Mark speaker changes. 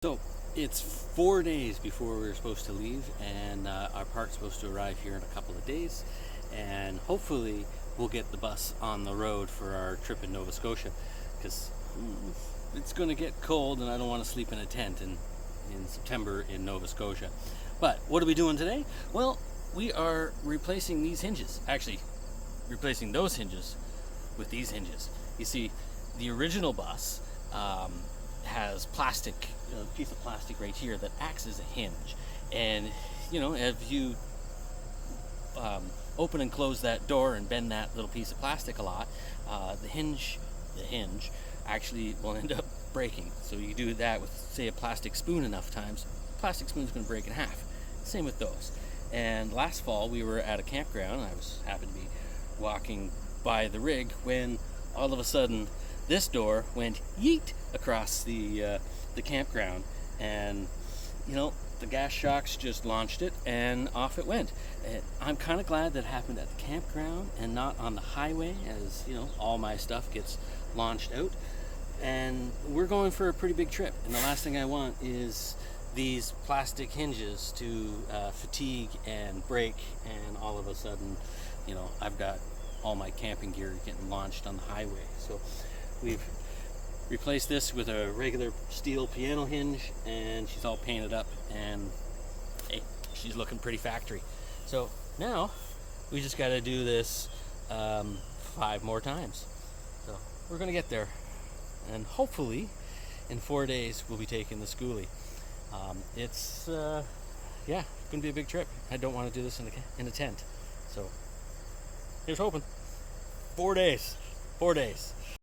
Speaker 1: So it's 4 days before we're supposed to leave, and our part's supposed to arrive here in a couple of days, and hopefully we'll get the bus on the road for our trip in Nova Scotia, because it's going to get cold and I don't want to sleep in a tent in September in Nova Scotia. But what are we doing today? Well, we are replacing these hinges, actually replacing those hinges with these hinges. You see, the original bus has plastic, a piece of plastic right here that acts as a hinge, and if you open and close that door and bend that little piece of plastic a lot, the hinge actually will end up breaking. So you do that with, say, a plastic spoon enough times, plastic spoon's going to break in half. Same with those. And last fall we were at a campground. I happened to be walking by the rig when all of a sudden this door went yeet across the campground, and the gas shocks just launched it and off it went. And I'm kind of glad that happened at the campground and not on the highway, as all my stuff gets launched out. And we're going for a pretty big trip, and the last thing I want is these plastic hinges to fatigue and break, and all of a sudden I've got all my camping gear getting launched on the highway. So we've replaced this with a regular steel piano hinge, and she's all painted up, and hey, she's looking pretty factory. So now we just got to do this 5 more times. So we're gonna get there, and hopefully in 4 days we'll be taking the skoolie. It's gonna be a big trip. I don't want to do this in a tent, so here's hoping. 4 days.